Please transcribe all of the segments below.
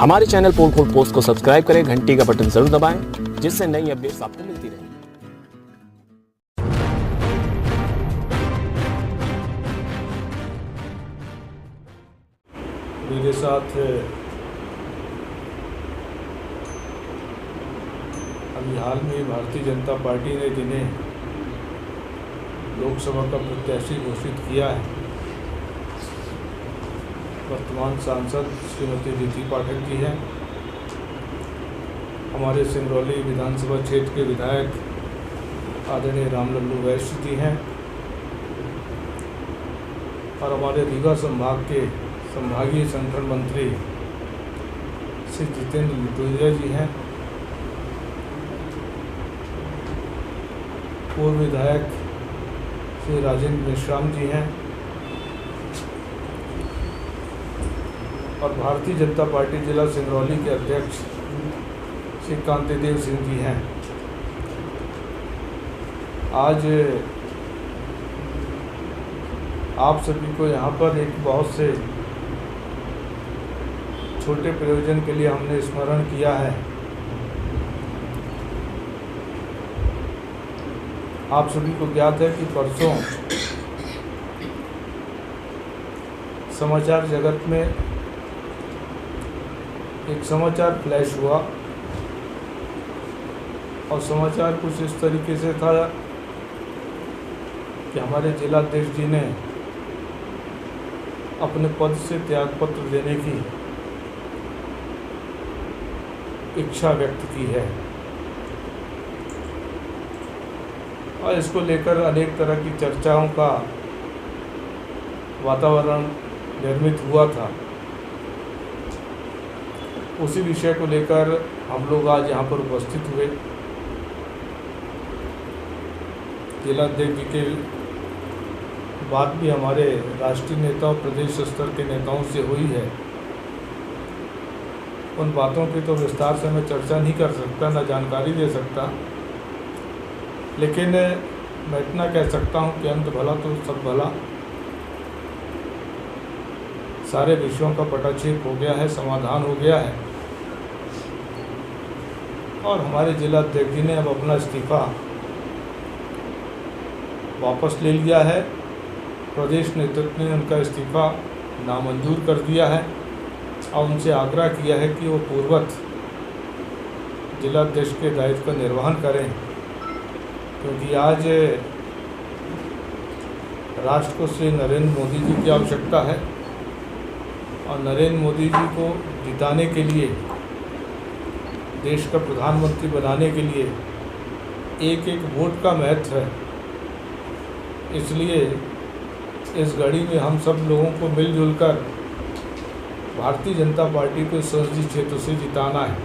हमारे चैनल पोल खोल पोस्ट को सब्सक्राइब करें, घंटी का बटन जरूर दबाएं, जिससे नई अपडेट्स आपको मिलती रहेंगी। मेरे साथ अभी हाल में भारतीय जनता पार्टी ने जिन्हें लोकसभा का प्रत्याशी घोषित किया है, वर्तमान सांसद श्रीमती दीदी पाठक जी हैं, हमारे सिंगरौली विधानसभा क्षेत्र के विधायक आदरणीय रामलल्लू वैश्य जी हैं और हमारे रीवा संभाग के संभागीय संगठन मंत्री श्री जितेंद्र लुटुरिया जी हैं, पूर्व विधायक श्री राजेंद्र मेश्राम जी हैं और भारतीय जनता पार्टी जिला सिंगरौली के अध्यक्ष श्री कांतिदेव सिंह जी हैं। आज आप सभी को यहाँ पर एक बहुत से छोटे प्रयोजन के लिए हमने स्मरण किया है। आप सभी को ज्ञात है कि परसों समाचार जगत में एक समाचार फ्लैश हुआ और समाचार कुछ इस तरीके से था कि हमारे जिलाध्यक्ष जी ने अपने पद से त्यागपत्र देने की इच्छा व्यक्त की है और इसको लेकर अनेक तरह की चर्चाओं का वातावरण निर्मित हुआ था। उसी विषय को लेकर हम लोग आज यहाँ पर उपस्थित हुए। जिलाध्यक्ष जी के बात भी हमारे राष्ट्रीय नेता और प्रदेश स्तर के नेताओं से हुई है। उन बातों की तो विस्तार से मैं चर्चा नहीं कर सकता, न जानकारी दे सकता, लेकिन मैं इतना कह सकता हूँ कि अंत भला तो सब भला। सारे विषयों का पटाक्षेप हो गया है, समाधान हो गया है और हमारे जिलाध्यक्ष जी ने अब अपना इस्तीफा वापस ले लिया है। प्रदेश नेतृत्व ने उनका इस्तीफा नामंजूर कर दिया है और उनसे आग्रह किया है कि वो पूर्ववत जिलाध्यक्ष के दायित्व का निर्वहन करें, क्योंकि आज राष्ट्र को श्री नरेंद्र मोदी जी की आवश्यकता है और नरेंद्र मोदी जी को जिताने के लिए, देश का प्रधानमंत्री बनाने के लिए एक एक वोट का महत्व है। इसलिए इस घड़ी में हम सब लोगों को मिलजुल कर भारतीय जनता पार्टी को संसदीय क्षेत्र से जिताना है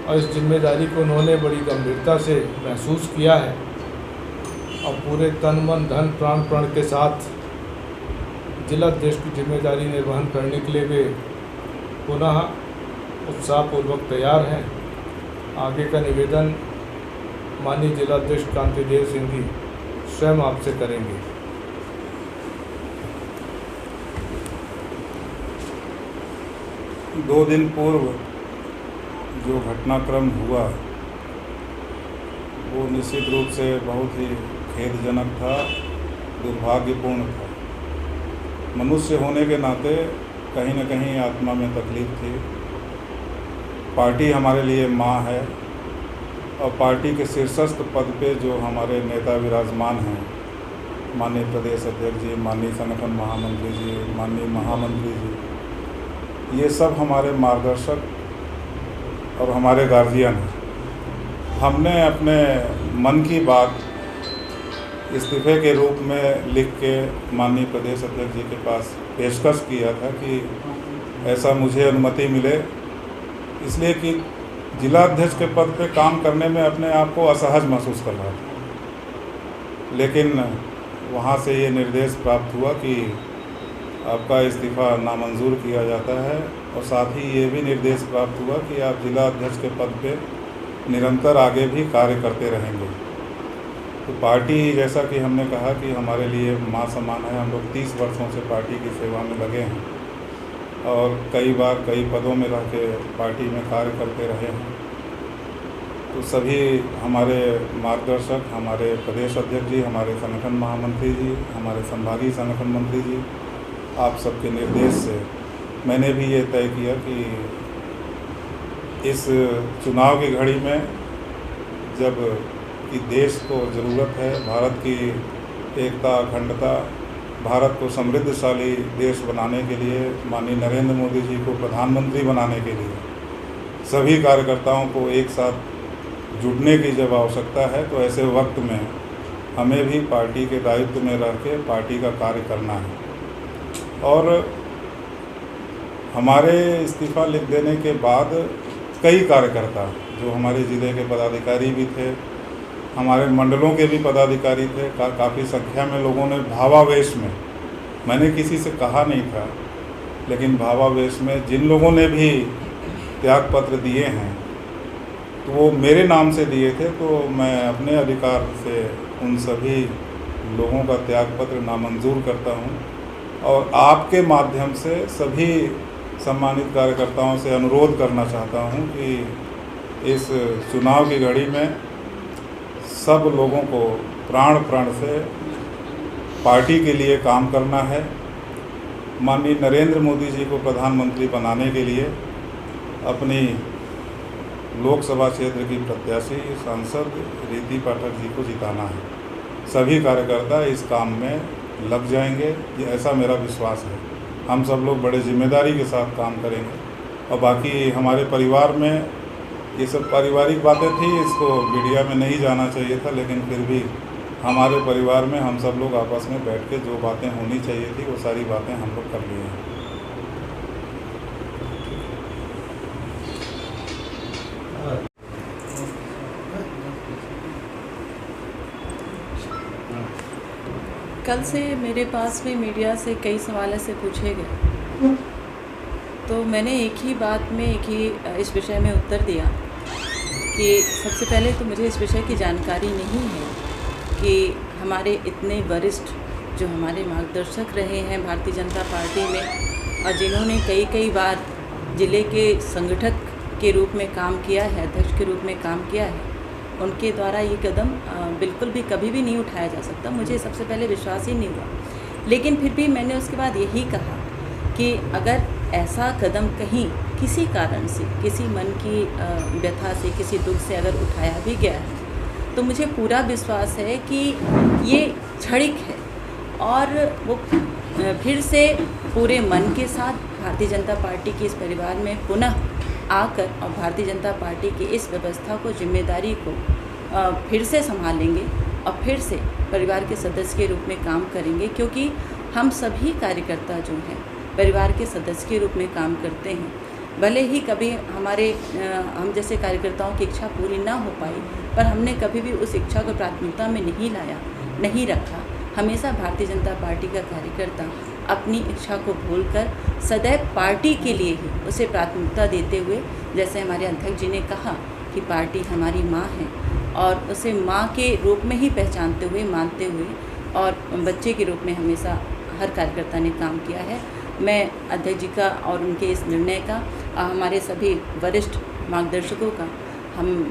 और इस जिम्मेदारी को उन्होंने बड़ी गंभीरता से महसूस किया है और पूरे तन मन धन प्राण प्रण के साथ जिलाध्यक्ष की जिम्मेदारी निर्वहन करने के लिए वे पुनः उत्साहपूर्वक तैयार हैं। आगे का निवेदन माननीय जिलाध्यक्ष कांतिदेव सिंह जी स्वयं आपसे करेंगे। दो दिन पूर्व जो घटनाक्रम हुआ वो निश्चित रूप से बहुत ही खेदजनक था, दुर्भाग्यपूर्ण था। मनुष्य होने के नाते कहीं न कहीं आत्मा में तकलीफ थी। पार्टी हमारे लिए माँ है और पार्टी के शीर्षस्थ पद पे जो हमारे नेता विराजमान हैं, माननीय प्रदेश अध्यक्ष जी, माननीय संगठन महामंत्री जी, माननीय महामंत्री जी, ये सब हमारे मार्गदर्शक और हमारे गार्जियन हैं। हमने अपने मन की बात इस्तीफे के रूप में लिख के माननीय प्रदेश अध्यक्ष जी के पास पेशकश किया था कि ऐसा मुझे अनुमति मिले, इसलिए कि जिलाध्यक्ष के पद पे काम करने में अपने आप को असहज महसूस कर रहा था। लेकिन वहाँ से ये निर्देश प्राप्त हुआ कि आपका इस्तीफ़ा नामंजूर किया जाता है और साथ ही ये भी निर्देश प्राप्त हुआ कि आप जिला अध्यक्ष के पद पे निरंतर आगे भी कार्य करते रहेंगे। तो पार्टी, जैसा कि हमने कहा कि हमारे लिए माँ समान है, हम लोग 30 वर्षों से पार्टी की सेवा में लगे हैं और कई बार कई पदों में रह के पार्टी में कार्य करते रहे हैं। तो सभी हमारे मार्गदर्शक, हमारे प्रदेश अध्यक्ष जी, हमारे संगठन महामंत्री जी, हमारे संभागीय संगठन मंत्री जी, आप सबके निर्देश से मैंने भी ये तय किया कि इस चुनाव की घड़ी में जब कि देश को ज़रूरत है भारत की एकता, अखंडता, भारत को समृद्धशाली देश बनाने के लिए, माननीय नरेंद्र मोदी जी को प्रधानमंत्री बनाने के लिए सभी कार्यकर्ताओं को एक साथ जुड़ने की जब आवश्यकता है, तो ऐसे वक्त में हमें भी पार्टी के दायित्व में रह के पार्टी का कार्य करना है। और हमारे इस्तीफ़ा लिख देने के बाद कई कार्यकर्ता जो हमारे ज़िले के पदाधिकारी भी थे, हमारे मंडलों के भी पदाधिकारी थे, काफ़ी संख्या में लोगों ने भावावेश में, मैंने किसी से कहा नहीं था, लेकिन भावावेश में जिन लोगों ने भी त्यागपत्र दिए हैं तो वो मेरे नाम से दिए थे, तो मैं अपने अधिकार से उन सभी लोगों का त्यागपत्र नामंजूर करता हूं और आपके माध्यम से सभी सम्मानित कार्यकर्ताओं से अनुरोध करना चाहता हूं कि इस चुनाव की घड़ी में सब लोगों को प्राण से पार्टी के लिए काम करना है। माननीय नरेंद्र मोदी जी को प्रधानमंत्री बनाने के लिए अपनी लोकसभा क्षेत्र की प्रत्याशी सांसद रीति पाठक जी को जिताना है। सभी कार्यकर्ता इस काम में लग जाएंगे, ये ऐसा मेरा विश्वास है। हम सब लोग बड़े जिम्मेदारी के साथ काम करेंगे। और बाकी हमारे परिवार में ये सब पारिवारिक बातें थी, इसको मीडिया में नहीं जाना चाहिए था, लेकिन फिर भी हमारे परिवार में हम सब लोग आपस में बैठ के जो बातें होनी चाहिए थी वो सारी बातें हम लोग कर लिए हैं। कल से मेरे पास भी मीडिया से कई सवाल ऐसे पूछे गए, तो मैंने एक ही बात में एक ही इस विषय में उत्तर दिया कि सबसे पहले तो मुझे इस विषय की जानकारी नहीं है कि हमारे इतने वरिष्ठ जो हमारे मार्गदर्शक रहे हैं भारतीय जनता पार्टी में और जिन्होंने कई बार ज़िले के संगठक के रूप में काम किया है, अध्यक्ष के रूप में काम किया है, उनके द्वारा ये कदम बिल्कुल भी कभी भी नहीं उठाया जा सकता। मुझे सबसे पहले विश्वास ही नहीं हुआ, लेकिन फिर भी मैंने उसके बाद यही कहा कि अगर ऐसा कदम कहीं किसी कारण से, किसी मन की व्यथा से, किसी दुख से अगर उठाया भी गया है, तो मुझे पूरा विश्वास है कि ये क्षणिक है और वो फिर से पूरे मन के साथ भारतीय जनता पार्टी के इस परिवार में पुनः आकर और भारतीय जनता पार्टी की इस व्यवस्था को, जिम्मेदारी को फिर से संभालेंगे और फिर से परिवार के सदस्य के रूप में काम करेंगे, क्योंकि हम सभी कार्यकर्ता जो हैं परिवार के सदस्य के रूप में काम करते हैं। भले ही कभी हम जैसे कार्यकर्ताओं की इच्छा पूरी ना हो पाई, पर हमने कभी भी उस इच्छा को प्राथमिकता में नहीं लाया, नहीं रखा। हमेशा भारतीय जनता पार्टी का कार्यकर्ता अपनी इच्छा को भूलकर सदैव पार्टी के लिए ही उसे प्राथमिकता देते हुए, जैसे हमारे अध्यक्ष जी ने कहा कि पार्टी हमारी माँ है और उसे माँ के रूप में ही पहचानते हुए, मानते हुए और बच्चे के रूप में हमेशा हर कार्यकर्ता ने काम किया है। मैं अध्यक्ष जी का और उनके इस निर्णय का, हमारे सभी वरिष्ठ मार्गदर्शकों का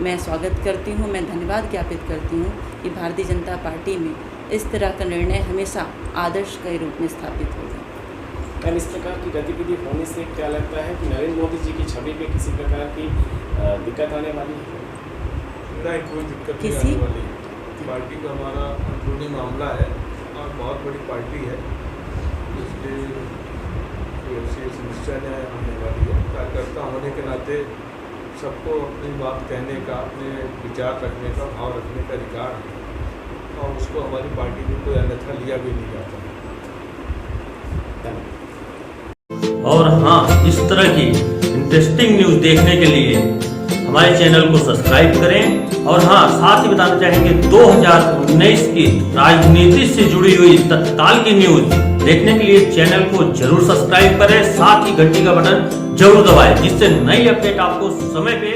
मैं स्वागत करती हूँ। मैं धन्यवाद ज्ञापित करती हूँ कि भारतीय जनता पार्टी में इस तरह का निर्णय हमेशा आदर्श के रूप में स्थापित होगा। मैम, इस प्रकार की गतिविधि होने से क्या लगता है कि नरेंद्र मोदी जी की छवि पे किसी प्रकार की दिक्कत आने वाली है? नहीं, कोई दिक्कत नहीं आने वाली है। पार्टी का हमारा अंदरूनी मामला है और बहुत बड़ी पार्टी है, इसलिए कोई ऐसी समस्या नहीं आने वाली है। कार्यकर्ता होने के नाते सबको अपनी बात कहने का, अपने विचार रखने का, भाव रखने का अधिकार है और उसको हमारी पार्टी में कोई अन्यथा लिया भी नहीं जाता। और हाँ, इस तरह की इंटरेस्टिंग न्यूज़ देखने के लिए हमारे चैनल को सब्सक्राइब करें। और हाँ, साथ ही बताना चाहेंगे 2019 की राजनीति से जुड़ी हुई तत्काल की न्यूज़ देखने के लिए चैनल को जरूर सब्सक्राइब करें, साथ ही घंटी का बटन जरूर दबाएं, जिससे नई अपडेट आपको समय पे